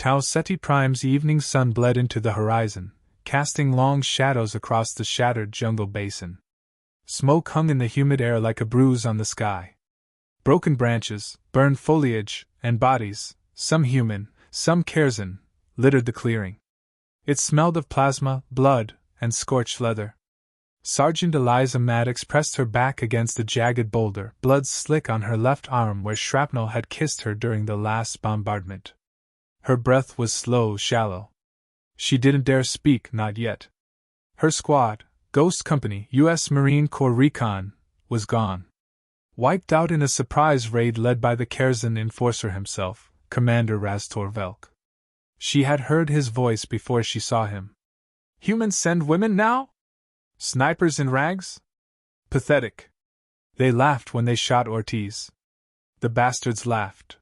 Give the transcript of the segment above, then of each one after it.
Tau Ceti Prime's evening sun bled into the horizon, casting long shadows across the shattered jungle basin. Smoke hung in the humid air like a bruise on the sky. Broken branches, burned foliage, and bodies, some human, some Kerzan, littered the clearing. It smelled of plasma, blood, and scorched leather. Sergeant Eliza Maddox pressed her back against a jagged boulder, blood slick on her left arm where shrapnel had kissed her during the last bombardment. Her breath was slow, shallow. She didn't dare speak, not yet. Her squad, Ghost Company, U.S. Marine Corps Recon, was gone. Wiped out in a surprise raid led by the Kerzan enforcer himself, Commander Rastor Velk. She had heard his voice before she saw him. Humans send women now? Snipers in rags? Pathetic. They laughed when they shot Ortiz. The bastards laughed.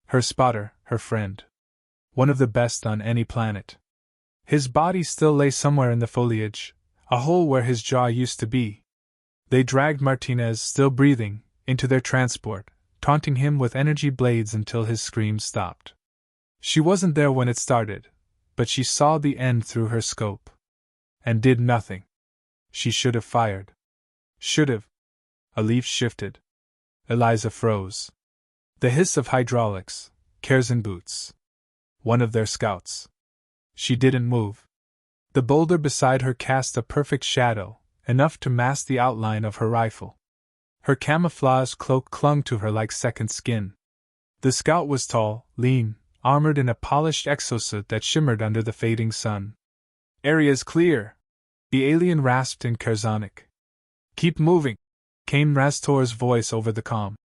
Her spotter, her friend. One of the best on any planet. His body still lay somewhere in the foliage, a hole where his jaw used to be. They dragged Martinez, still breathing, into their transport, taunting him with energy blades until his screams stopped. She wasn't there when it started, but she saw the end through her scope. And did nothing. She should have fired. Should have. A leaf shifted. Eliza froze. The hiss of hydraulics, Kerzan boots. One of their scouts. She didn't move. The boulder beside her cast a perfect shadow, enough to mask the outline of her rifle. Her camouflage cloak clung to her like second skin. The scout was tall, lean, armored in a polished exosuit that shimmered under the fading sun. Area's clear, the alien rasped in Kerzanic. Keep moving, came Rastor's voice over the comm.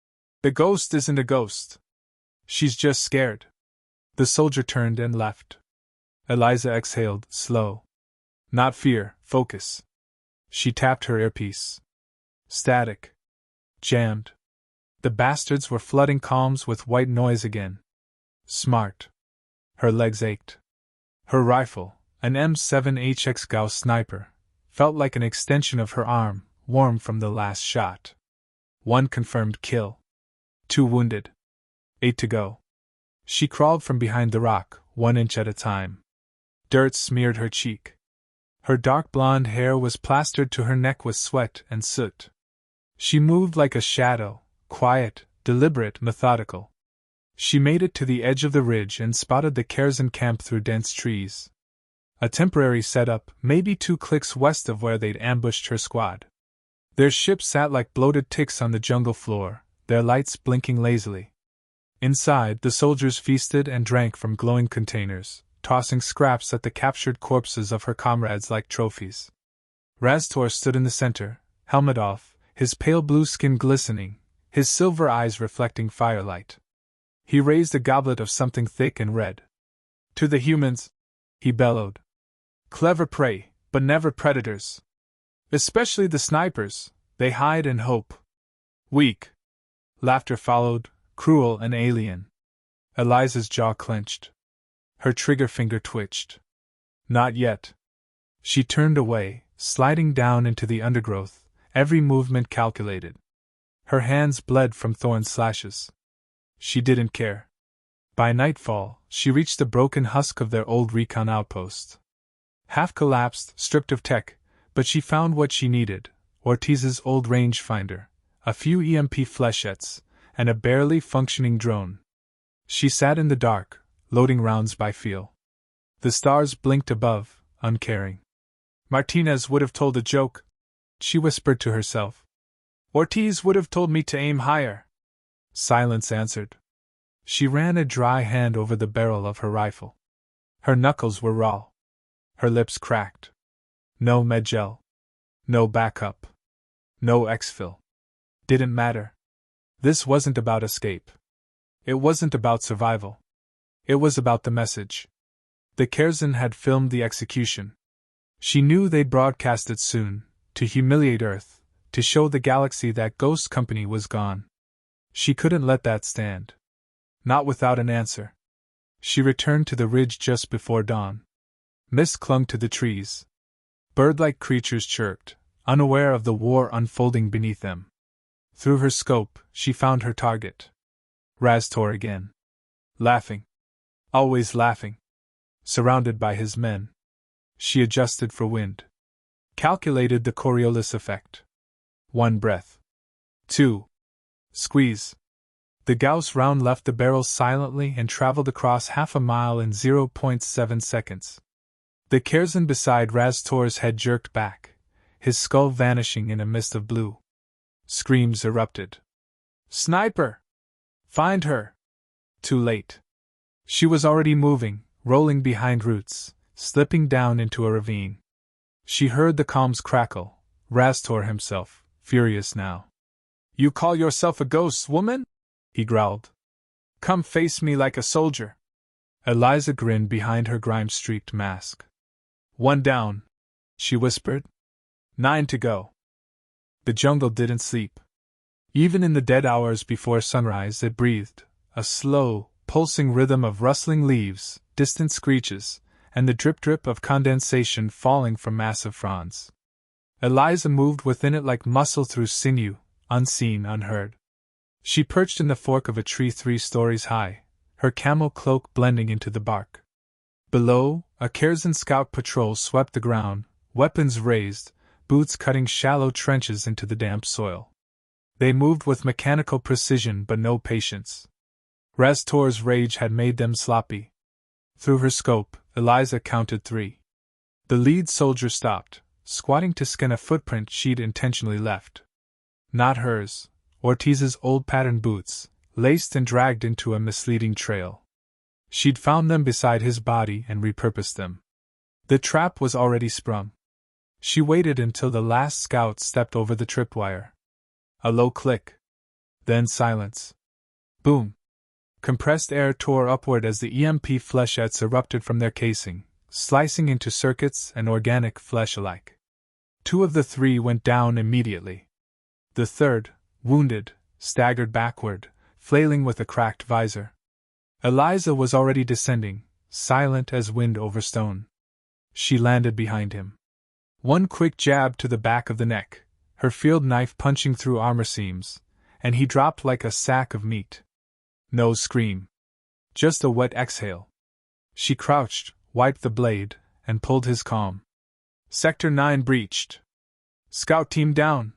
The ghost isn't a ghost. She's just scared. The soldier turned and left. Eliza exhaled, slow. Not fear, focus. She tapped her earpiece. Static. Jammed. The bastards were flooding comms with white noise again. Smart. Her legs ached. Her rifle, an M7HX Gauss sniper, felt like an extension of her arm, warm from the last shot. 1 confirmed kill. 2 wounded. 8 to go. She crawled from behind the rock, 1 inch at a time. Dirt smeared her cheek. Her dark blonde hair was plastered to her neck with sweat and soot. She moved like a shadow, quiet, deliberate, methodical. She made it to the edge of the ridge and spotted the Kerzan camp through dense trees. A temporary setup, maybe 2 clicks west of where they'd ambushed her squad. Their ship sat like bloated ticks on the jungle floor, their lights blinking lazily. Inside, the soldiers feasted and drank from glowing containers, tossing scraps at the captured corpses of her comrades like trophies. Rastor stood in the center, helmet off, his pale blue skin glistening, his silver eyes reflecting firelight. He raised a goblet of something thick and red. To the humans, he bellowed. Clever prey, but never predators. Especially the snipers, they hide and hope. Weak. Laughter followed, cruel and alien. Eliza's jaw clenched. Her trigger finger twitched. Not yet. She turned away, sliding down into the undergrowth, every movement calculated. Her hands bled from thorn slashes. She didn't care. By nightfall, she reached the broken husk of their old recon outpost. Half collapsed, stripped of tech, but she found what she needed: Ortiz's old rangefinder, a few EMP flechettes, and a barely functioning drone. She sat in the dark, loading rounds by feel. The stars blinked above, uncaring. Martinez would have told a joke, she whispered to herself. Ortiz would have told me to aim higher. Silence answered. She ran a dry hand over the barrel of her rifle. Her knuckles were raw. Her lips cracked. No medgel. No backup. No exfil. Didn't matter. This wasn't about escape. It wasn't about survival. It was about the message. The Kerzan had filmed the execution. She knew they'd broadcast it soon, to humiliate Earth, to show the galaxy that Ghost Company was gone. She couldn't let that stand. Not without an answer. She returned to the ridge just before dawn. Mist clung to the trees. Bird-like creatures chirped, unaware of the war unfolding beneath them. Through her scope, she found her target. Rastor again. Laughing. Always laughing. Surrounded by his men. She adjusted for wind. Calculated the Coriolis effect. 1 breath. 2. Squeeze. The Gauss round left the barrel silently and traveled across half a mile in 0.7 seconds. The Kherson beside Raztor's head jerked back, his skull vanishing in a mist of blue. Screams erupted. Sniper! Find her! Too late. She was already moving, rolling behind roots, slipping down into a ravine. She heard the comms crackle, Raztor himself, furious now. You call yourself a ghost, woman? He growled. Come face me like a soldier. Eliza grinned behind her grime-streaked mask. 1 down, she whispered. 9 to go. The jungle didn't sleep. Even in the dead hours before sunrise it breathed, a slow, pulsing rhythm of rustling leaves, distant screeches, and the drip-drip of condensation falling from massive fronds. Eliza moved within it like muscle through sinew, unseen, unheard. She perched in the fork of a tree 3 stories high, her camel cloak blending into the bark. Below, a Kherson scout patrol swept the ground, weapons raised, boots cutting shallow trenches into the damp soil. They moved with mechanical precision but no patience. Raztor's rage had made them sloppy. Through her scope, Eliza counted 3. The lead soldier stopped, squatting to scan a footprint she'd intentionally left. Not hers, Ortiz's old pattern boots, laced and dragged into a misleading trail. She'd found them beside his body and repurposed them. The trap was already sprung. She waited until the last scout stepped over the tripwire. A low click. Then silence. Boom. Compressed air tore upward as the EMP flechettes erupted from their casing, slicing into circuits and organic flesh alike. 2 of the 3 went down immediately. The third, wounded, staggered backward, flailing with a cracked visor. Eliza was already descending, silent as wind over stone. She landed behind him. 1 quick jab to the back of the neck, her field knife punching through armor seams, and he dropped like a sack of meat. No scream. Just a wet exhale. She crouched, wiped the blade, and pulled his calm. Sector 9 breached. Scout team down.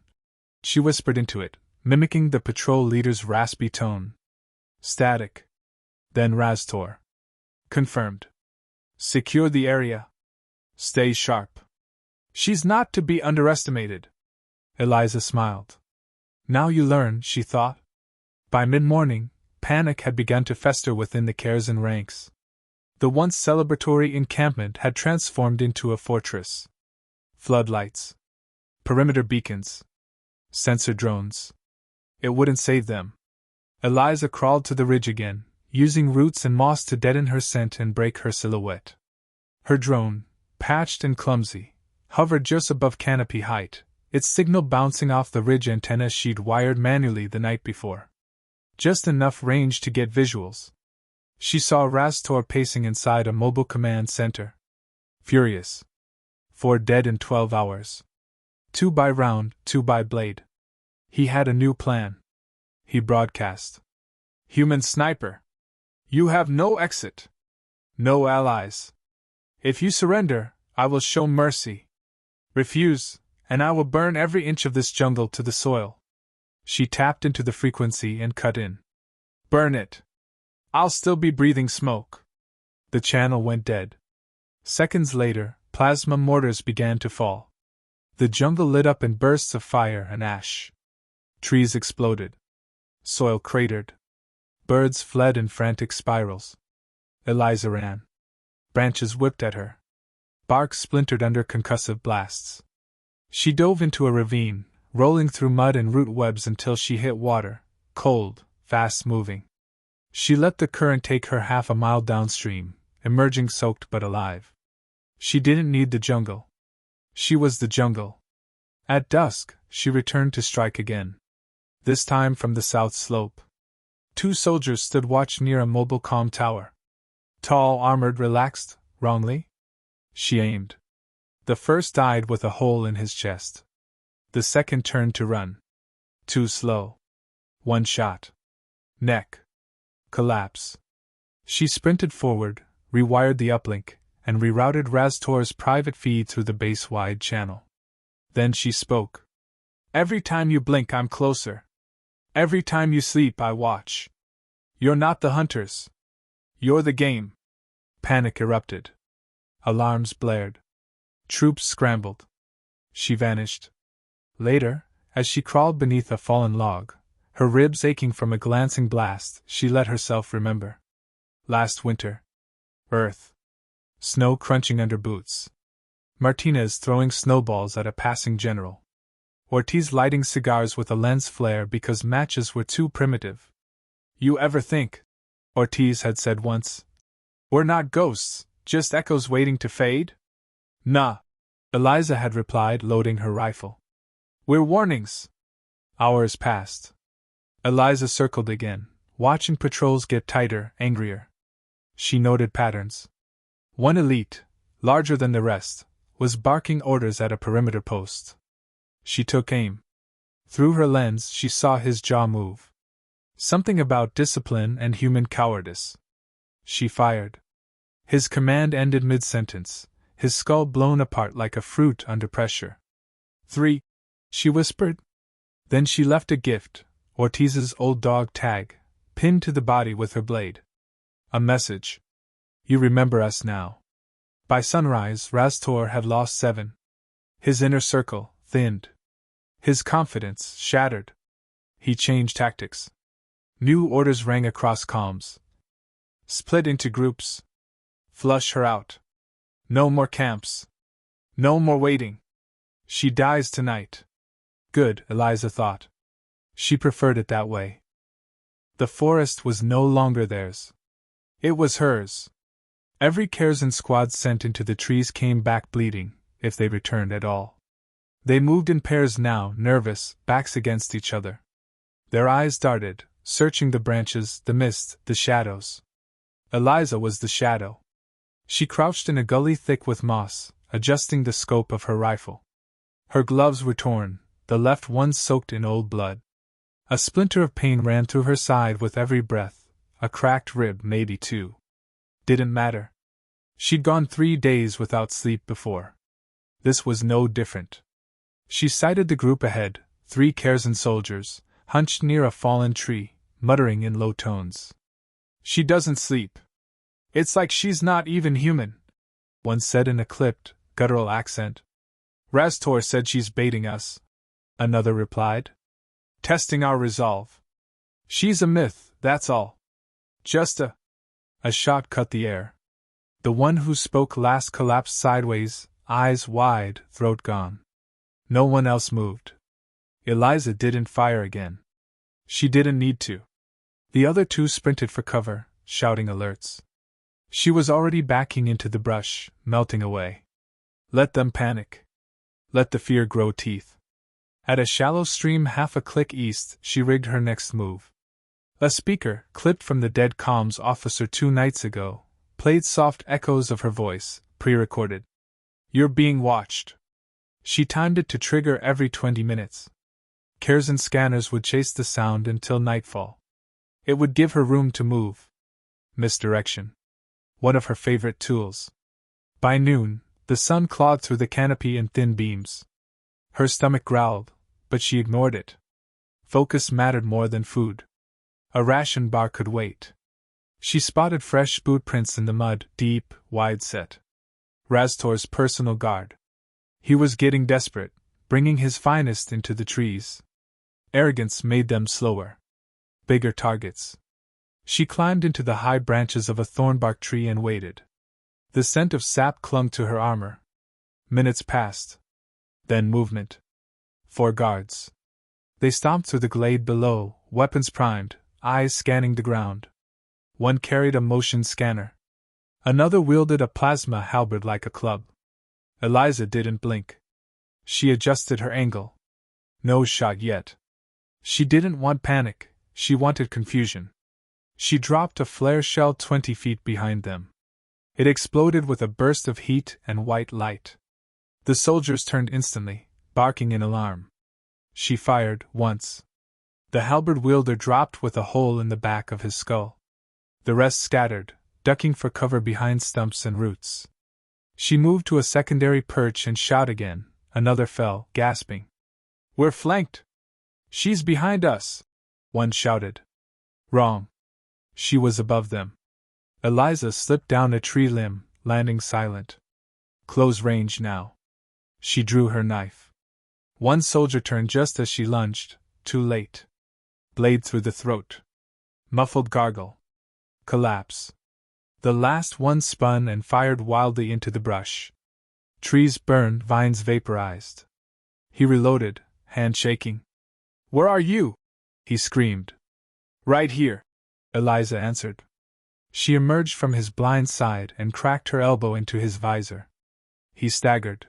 She whispered into it, mimicking the patrol leader's raspy tone. Static. Then Raztor. Confirmed. Secure the area. Stay sharp. She's not to be underestimated. Eliza smiled. Now you learn, she thought. By mid-morning, panic had begun to fester within the Kherson ranks. The once celebratory encampment had transformed into a fortress. Floodlights. Perimeter beacons. Sensor drones. It wouldn't save them. Eliza crawled to the ridge again, using roots and moss to deaden her scent and break her silhouette. Her drone, patched and clumsy, hovered just above canopy height, its signal bouncing off the ridge antenna she'd wired manually the night before. Just enough range to get visuals. She saw Raztor pacing inside a mobile command center. Furious. 4 dead in 12 hours. 2 by round, 2 by blade. He had a new plan. He broadcast. Human sniper. You have no exit. No allies. If you surrender, I will show mercy. Refuse, and I will burn every inch of this jungle to the soil. She tapped into the frequency and cut in. Burn it. I'll still be breathing smoke. The channel went dead. Seconds later, plasma mortars began to fall. The jungle lit up in bursts of fire and ash. Trees exploded. Soil cratered. Birds fled in frantic spirals. Eliza ran. Branches whipped at her. Bark splintered under concussive blasts. She dove into a ravine, rolling through mud and root webs until she hit water, cold, fast-moving. She let the current take her half a mile downstream, emerging soaked but alive. She didn't need the jungle. She was the jungle. At dusk, she returned to strike again. This time from the south slope. 2 soldiers stood watch near a mobile comm tower. Tall, armored, relaxed, wrongly? She aimed. The first died with a hole in his chest. The second turned to run. Too slow. 1 shot. Neck. Collapse. She sprinted forward, rewired the uplink, and rerouted Raztor's private feed through the base-wide channel. Then she spoke. Every time you blink, I'm closer. Every time you sleep, I watch. You're not the hunters. You're the game. Panic erupted. Alarms blared. Troops scrambled. She vanished. Later, as she crawled beneath a fallen log, her ribs aching from a glancing blast, she let herself remember. Last winter. Earth. Snow crunching under boots. Martinez throwing snowballs at a passing general. Ortiz lighting cigars with a lens flare because matches were too primitive. You ever think, Ortiz had said once, we're not ghosts, just echoes waiting to fade? Nah, Eliza had replied, loading her rifle. We're warnings. Hours passed. Eliza circled again, watching patrols get tighter, angrier. She noted patterns. One elite, larger than the rest, was barking orders at a perimeter post. She took aim. Through her lens, she saw his jaw move. Something about discipline and human cowardice. She fired. His command ended mid-sentence, his skull blown apart like a fruit under pressure. 3, she whispered. Then she left a gift, Ortiz's old dog tag, pinned to the body with her blade. A message. You remember us now. By sunrise, Raztor had lost 7. His inner circle thinned. His confidence shattered. He changed tactics. New orders rang across comms. Split into groups. Flush her out. No more camps. No more waiting. She dies tonight. Good, Eliza thought. She preferred it that way. The forest was no longer theirs. It was hers. Every Kherson squad sent into the trees came back bleeding, if they returned at all. They moved in pairs now, nervous, backs against each other. Their eyes darted, searching the branches, the mist, the shadows. Eliza was the shadow. She crouched in a gully thick with moss, adjusting the scope of her rifle. Her gloves were torn, the left one soaked in old blood. A splinter of pain ran through her side with every breath, a cracked rib, maybe 2. Didn't matter. She'd gone 3 days without sleep before. This was no different. She sighted the group ahead, 3 Kherson soldiers, hunched near a fallen tree, muttering in low tones. She doesn't sleep. It's like she's not even human, one said in a clipped, guttural accent. Raztor said she's baiting us, another replied. Testing our resolve. She's a myth, that's all. Just a shot cut the air. The one who spoke last collapsed sideways, eyes wide, throat gone. No one else moved. Eliza didn't fire again. She didn't need to. The other 2 sprinted for cover, shouting alerts. She was already backing into the brush, melting away. Let them panic. Let the fear grow teeth. At a shallow stream half a click east, she rigged her next move. A speaker, clipped from the dead comms officer 2 nights ago, played soft echoes of her voice, pre-recorded. You're being watched. She timed it to trigger every 20 minutes. Kherson scanners would chase the sound until nightfall. It would give her room to move. Misdirection. One of her favorite tools. By noon, the sun clawed through the canopy in thin beams. Her stomach growled, but she ignored it. Focus mattered more than food. A ration bar could wait. She spotted fresh boot prints in the mud, deep, wide set. Raztor's personal guard. He was getting desperate, bringing his finest into the trees. Arrogance made them slower. Bigger targets. She climbed into the high branches of a thornbark tree and waited. The scent of sap clung to her armor. Minutes passed. Then movement. 4 guards. They stomped through the glade below, weapons primed, eyes scanning the ground. One carried a motion scanner. Another wielded a plasma halberd like a club. Eliza didn't blink. She adjusted her angle. No shot yet. She didn't want panic, she wanted confusion. She dropped a flare shell 20 feet behind them. It exploded with a burst of heat and white light. The soldiers turned instantly, barking in alarm. She fired, once. The halberd wielder dropped with a hole in the back of his skull. The rest scattered, ducking for cover behind stumps and roots. She moved to a secondary perch and shot again. Another fell, gasping. "We're flanked!" "She's behind us!" one shouted. Wrong. She was above them. Eliza slipped down a tree limb, landing silent. Close range now. She drew her knife. One soldier turned just as she lunged, too late. Blade through the throat. Muffled gargle. Collapse. The last one spun and fired wildly into the brush. Trees burned, vines vaporized. He reloaded, hand shaking. "Where are you?" he screamed. "Right here," Eliza answered. She emerged from his blind side and cracked her elbow into his visor. He staggered.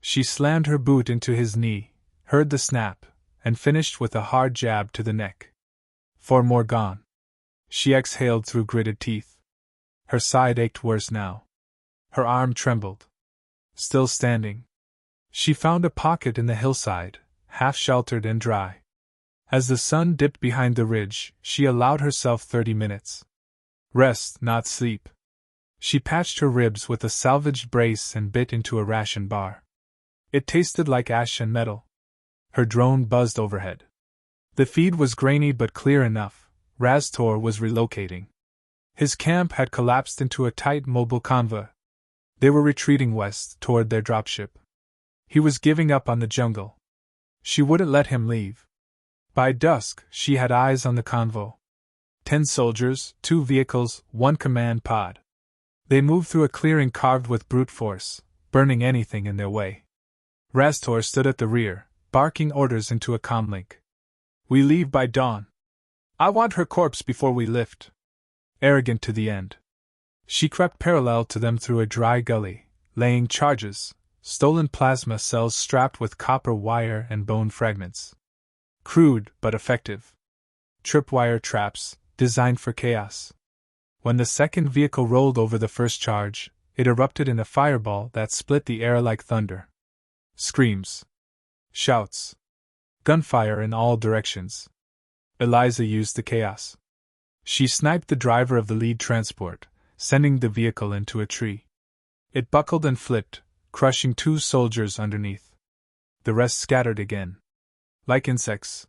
She slammed her boot into his knee, heard the snap, and finished with a hard jab to the neck. 4 more gone. She exhaled through gritted teeth. Her side ached worse now. Her arm trembled. Still standing. She found a pocket in the hillside, half sheltered and dry. As the sun dipped behind the ridge, she allowed herself 30 minutes. Rest, not sleep. She patched her ribs with a salvaged brace and bit into a ration bar. It tasted like ash and metal. Her drone buzzed overhead. The feed was grainy but clear enough. Rastor was relocating. His camp had collapsed into a tight mobile convoy. They were retreating west toward their dropship. He was giving up on the jungle. She wouldn't let him leave. By dusk, she had eyes on the convoy. 10 soldiers, 2 vehicles, 1 command pod. They moved through a clearing carved with brute force, burning anything in their way. Rastor stood at the rear, barking orders into a comlink. "We leave by dawn. I want her corpse before we lift." Arrogant to the end. She crept parallel to them through a dry gully, laying charges, stolen plasma cells strapped with copper wire and bone fragments. Crude but effective. Tripwire traps, designed for chaos. When the second vehicle rolled over the first charge, it erupted in a fireball that split the air like thunder. Screams. Shouts. Gunfire in all directions. Eliza used the chaos. She sniped the driver of the lead transport, sending the vehicle into a tree. It buckled and flipped, crushing 2 soldiers underneath. The rest scattered again. Like insects.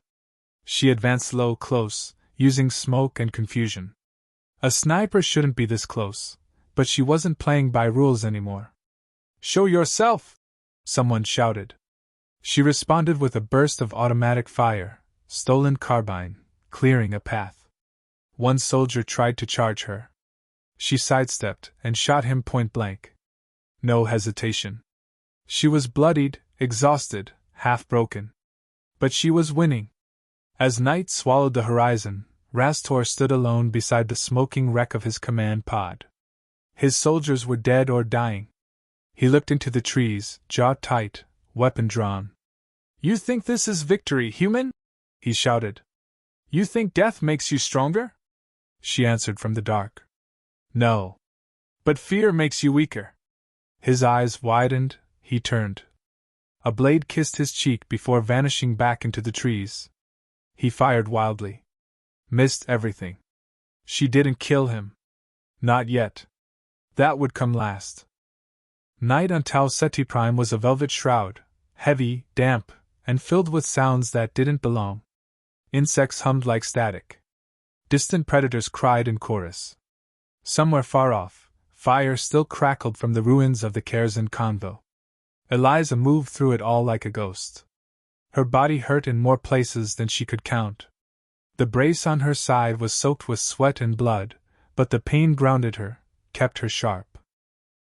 She advanced low, close, using smoke and confusion. A sniper shouldn't be this close, but she wasn't playing by rules anymore. "Show yourself!" someone shouted. She responded with a burst of automatic fire, stolen carbine, clearing a path. One soldier tried to charge her. She sidestepped and shot him point blank. No hesitation. She was bloodied, exhausted, half broken. But she was winning. As night swallowed the horizon, Rastor stood alone beside the smoking wreck of his command pod. His soldiers were dead or dying. He looked into the trees, jaw tight, weapon drawn. "You think this is victory, human?" he shouted. "You think death makes you stronger?" She answered from the dark. "No. But fear makes you weaker." His eyes widened, he turned. A blade kissed his cheek before vanishing back into the trees. He fired wildly. Missed everything. She didn't kill him. Not yet. That would come last. Night on Tau Ceti Prime was a velvet shroud, heavy, damp, and filled with sounds that didn't belong. Insects hummed like static. Distant predators cried in chorus. Somewhere far off, fire still crackled from the ruins of the Kherson convo. Eliza moved through it all like a ghost. Her body hurt in more places than she could count. The brace on her side was soaked with sweat and blood, but the pain grounded her, kept her sharp.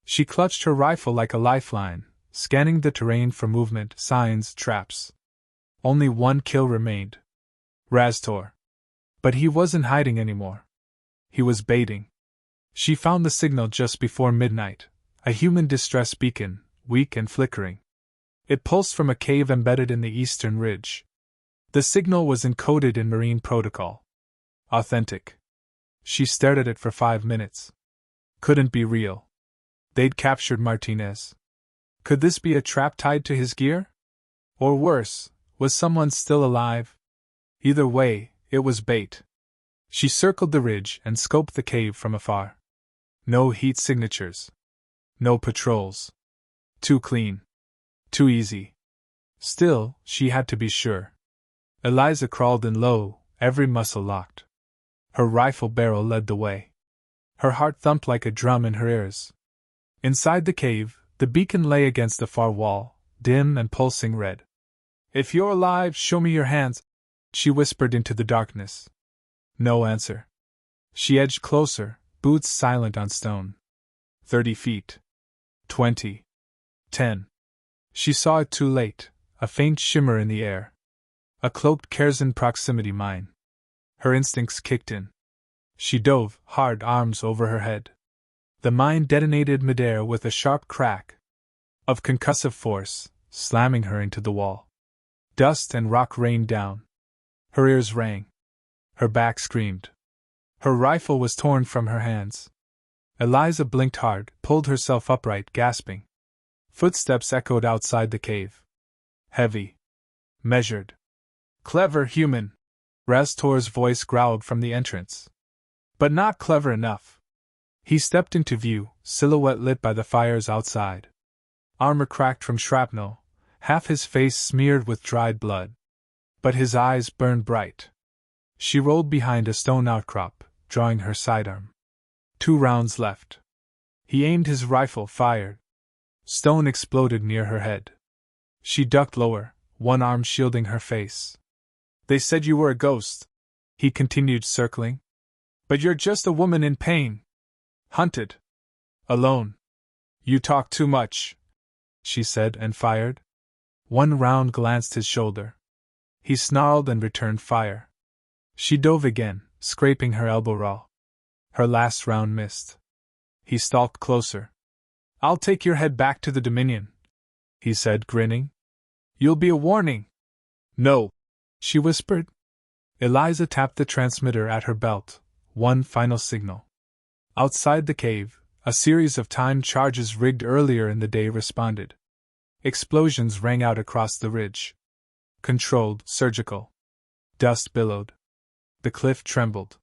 She clutched her rifle like a lifeline, scanning the terrain for movement, signs, traps. Only 1 kill remained. Rastor. But he wasn't hiding anymore. He was baiting. She found the signal just before midnight, a human distress beacon, weak and flickering. It pulsed from a cave embedded in the eastern ridge. The signal was encoded in marine protocol. Authentic. She stared at it for 5 minutes. Couldn't be real. They'd captured Martinez. Could this be a trap tied to his gear? Or worse, was someone still alive? Either way, it was bait. She circled the ridge and scoped the cave from afar. No heat signatures. No patrols. Too clean. Too easy. Still, she had to be sure. Eliza crawled in low, every muscle locked. Her rifle barrel led the way. Her heart thumped like a drum in her ears. Inside the cave, the beacon lay against the far wall, dim and pulsing red. "If you're alive, show me your hands," she whispered into the darkness. No answer. She edged closer, boots silent on stone. 30 feet. 20. 10. She saw it too late, a faint shimmer in the air. A cloaked Kerzan proximity mine. Her instincts kicked in. She dove, hard arms over her head. The mine detonated midair with a sharp crack of concussive force, slamming her into the wall. Dust and rock rained down. Her ears rang. Her back screamed. Her rifle was torn from her hands. Eliza blinked hard, pulled herself upright, gasping. Footsteps echoed outside the cave. Heavy. Measured. "Clever human," Rastor's voice growled from the entrance. "But not clever enough." He stepped into view, silhouette lit by the fires outside. Armor cracked from shrapnel, half his face smeared with dried blood. But his eyes burned bright. She rolled behind a stone outcrop, drawing her sidearm. 2 rounds left. He aimed his rifle, fired. Stone exploded near her head. She ducked lower, one arm shielding her face. "They said you were a ghost," he continued, circling. "But you're just a woman in pain. Hunted. Alone. You talk too much," she said, and fired. 1 round glanced his shoulder. He snarled and returned fire. She dove again, scraping her elbow raw. Her last round missed. He stalked closer. "I'll take your head back to the Dominion," he said, grinning. "You'll be a warning." "No," she whispered. Eliza tapped the transmitter at her belt, one final signal. Outside the cave, a series of timed charges rigged earlier in the day responded. Explosions rang out across the ridge. Controlled, surgical. Dust billowed. The cliff trembled.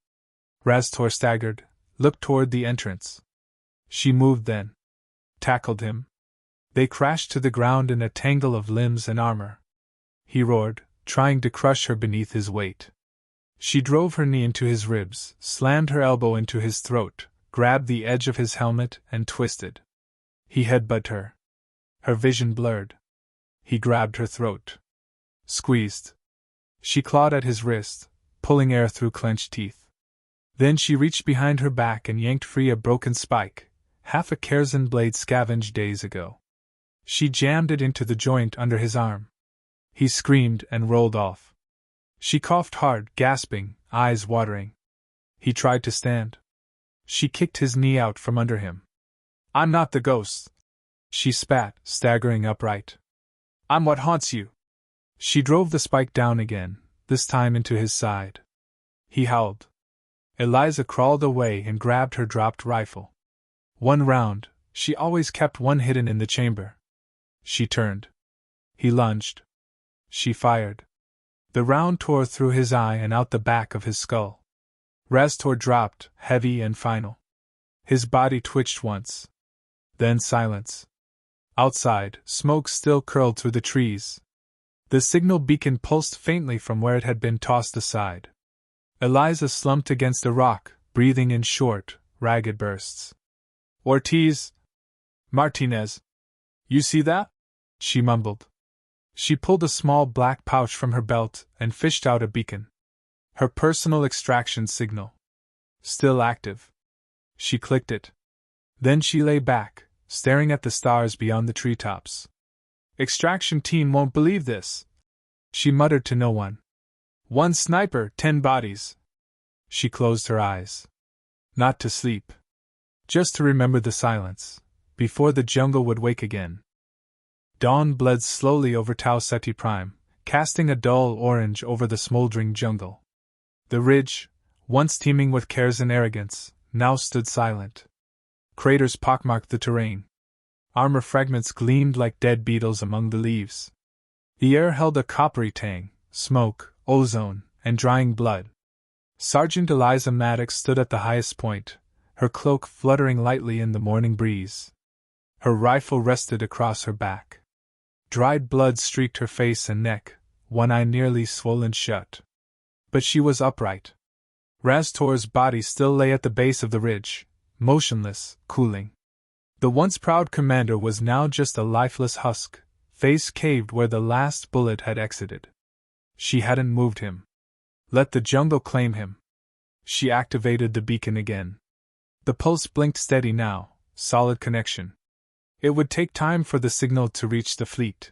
Rastor staggered, looked toward the entrance. She moved then. Tackled him. They crashed to the ground in a tangle of limbs and armor. He roared, trying to crush her beneath his weight. She drove her knee into his ribs, slammed her elbow into his throat, grabbed the edge of his helmet, and twisted. He headbutted her. Her vision blurred. He grabbed her throat. Squeezed. She clawed at his wrist, pulling air through clenched teeth. Then she reached behind her back and yanked free a broken spike, half a Kerzan blade scavenged days ago. She jammed it into the joint under his arm. He screamed and rolled off. She coughed hard, gasping, eyes watering. He tried to stand. She kicked his knee out from under him. "I'm not the ghost," she spat, staggering upright. "I'm what haunts you." She drove the spike down again, this time into his side. He howled. Eliza crawled away and grabbed her dropped rifle. 1 round, she always kept one hidden in the chamber. She turned. He lunged. She fired. The round tore through his eye and out the back of his skull. Rastor dropped, heavy and final. His body twitched once. Then silence. Outside, smoke still curled through the trees. The signal beacon pulsed faintly from where it had been tossed aside. Eliza slumped against a rock, breathing in short, ragged bursts. "Ortiz. Martinez. You see that?" she mumbled. She pulled a small black pouch from her belt and fished out a beacon. Her personal extraction signal. Still active. She clicked it. Then she lay back, staring at the stars beyond the treetops. "Extraction team won't believe this," she muttered to no one. "1 sniper, 10 bodies." She closed her eyes. Not to sleep. Just to remember the silence, before the jungle would wake again. Dawn bled slowly over Tau Ceti Prime, casting a dull orange over the smoldering jungle. The ridge, once teeming with Kerzan arrogance, now stood silent. Craters pockmarked the terrain. Armor fragments gleamed like dead beetles among the leaves. The air held a coppery tang, smoke, ozone, and drying blood. Sergeant Eliza Maddox stood at the highest point, her cloak fluttering lightly in the morning breeze. Her rifle rested across her back. Dried blood streaked her face and neck, one eye nearly swollen shut. But she was upright. Raztor's body still lay at the base of the ridge, motionless, cooling. The once proud commander was now just a lifeless husk, face caved where the last bullet had exited. She hadn't moved him. Let the jungle claim him. She activated the beacon again. The pulse blinked steady now, solid connection. It would take time for the signal to reach the fleet.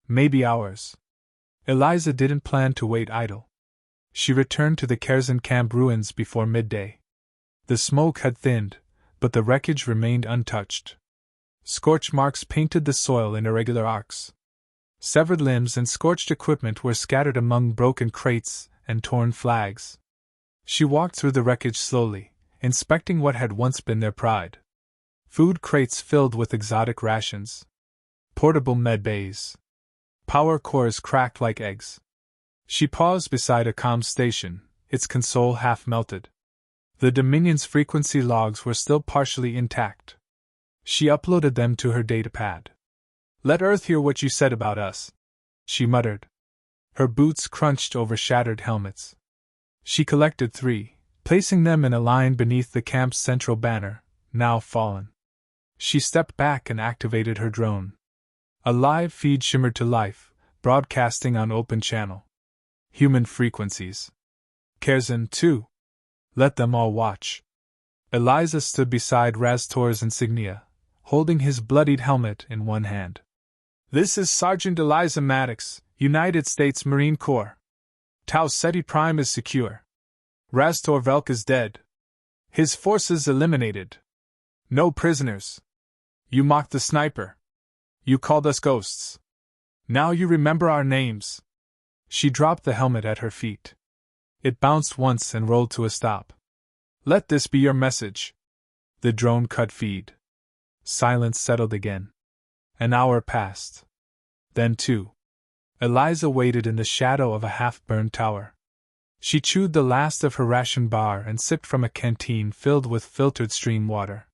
Maybe hours. Eliza didn't plan to wait idle. She returned to the Kerzin camp ruins before midday. The smoke had thinned, but the wreckage remained untouched. Scorch marks painted the soil in irregular arcs. Severed limbs and scorched equipment were scattered among broken crates and torn flags. She walked through the wreckage slowly, inspecting what had once been their pride. Food crates filled with exotic rations. Portable med bays. Power cores cracked like eggs. She paused beside a comm station, its console half melted. The Dominion's frequency logs were still partially intact. She uploaded them to her datapad. "Let Earth hear what you said about us," she muttered. Her boots crunched over shattered helmets. She collected 3, placing them in a line beneath the camp's central banner, now fallen. She stepped back and activated her drone. A live feed shimmered to life, broadcasting on open channel. Human frequencies. Kerzin, too. Let them all watch. Eliza stood beside Raztor's insignia, holding his bloodied helmet in one hand. "This is Sergeant Eliza Maddox, United States Marine Corps. Tau Ceti Prime is secure. Raztor Velk is dead. His forces eliminated. No prisoners. You mocked the sniper. You called us ghosts. Now you remember our names." She dropped the helmet at her feet. It bounced once and rolled to a stop. "Let this be your message." The drone cut feed. Silence settled again. An hour passed. Then 2. Eliza waited in the shadow of a half-burned tower. She chewed the last of her ration bar and sipped from a canteen filled with filtered stream water.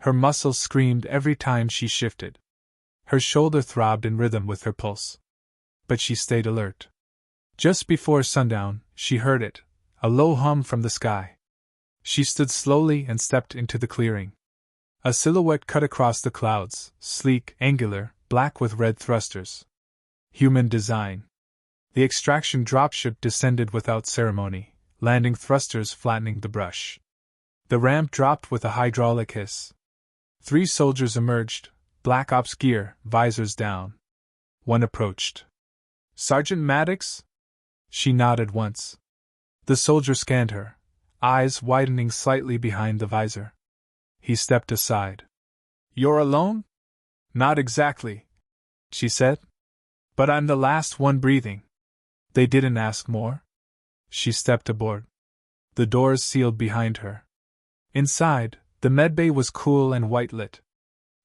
Her muscles screamed every time she shifted. Her shoulder throbbed in rhythm with her pulse. But she stayed alert. Just before sundown, she heard it, a low hum from the sky. She stood slowly and stepped into the clearing. A silhouette cut across the clouds, sleek, angular, black with red thrusters. Human design. The extraction dropship descended without ceremony, landing thrusters flattening the brush. The ramp dropped with a hydraulic hiss. 3 soldiers emerged, black ops gear, visors down. One approached. "Sergeant Maddox?" She nodded once. The soldier scanned her, eyes widening slightly behind the visor. He stepped aside. "You're alone?" "Not exactly," she said. "But I'm the last one breathing." They didn't ask more. She stepped aboard. The doors sealed behind her. Inside, the medbay was cool and white-lit.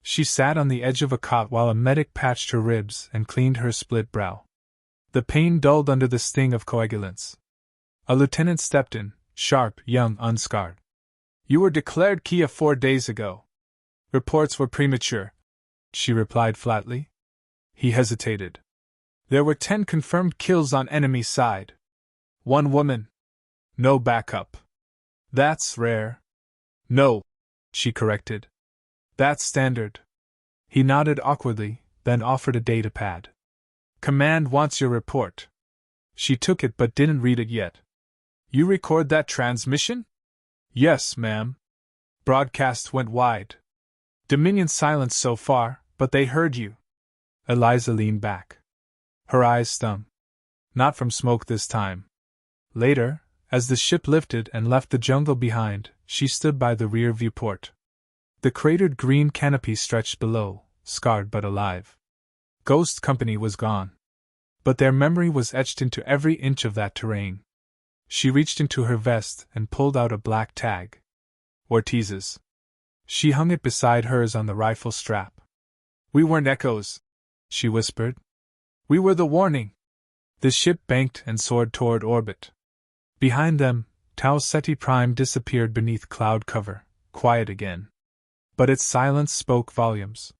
She sat on the edge of a cot while a medic patched her ribs and cleaned her split brow. The pain dulled under the sting of coagulants. A lieutenant stepped in, sharp, young, unscarred. "You were declared Kia 4 days ago." "Reports were premature," she replied flatly. He hesitated. "There were 10 confirmed kills on enemy side. 1 woman. No backup." "That's rare." "No," she corrected. "That's standard." He nodded awkwardly, then offered a datapad. "Command wants your report." She took it but didn't read it yet. "You record that transmission?" "Yes, ma'am." Broadcast went wide. Dominion silence so far, but they heard you. Eliza leaned back. Her eyes stung. Not from smoke this time. Later, as the ship lifted and left the jungle behind, she stood by the rear viewport. The cratered green canopy stretched below, scarred but alive. Ghost Company was gone. But their memory was etched into every inch of that terrain. She reached into her vest and pulled out a black tag. Ortiz's. She hung it beside hers on the rifle strap. "We weren't echoes," she whispered. "We were the warning." The ship banked and soared toward orbit. Behind them, Tau Ceti Prime disappeared beneath cloud cover, quiet again. But its silence spoke volumes.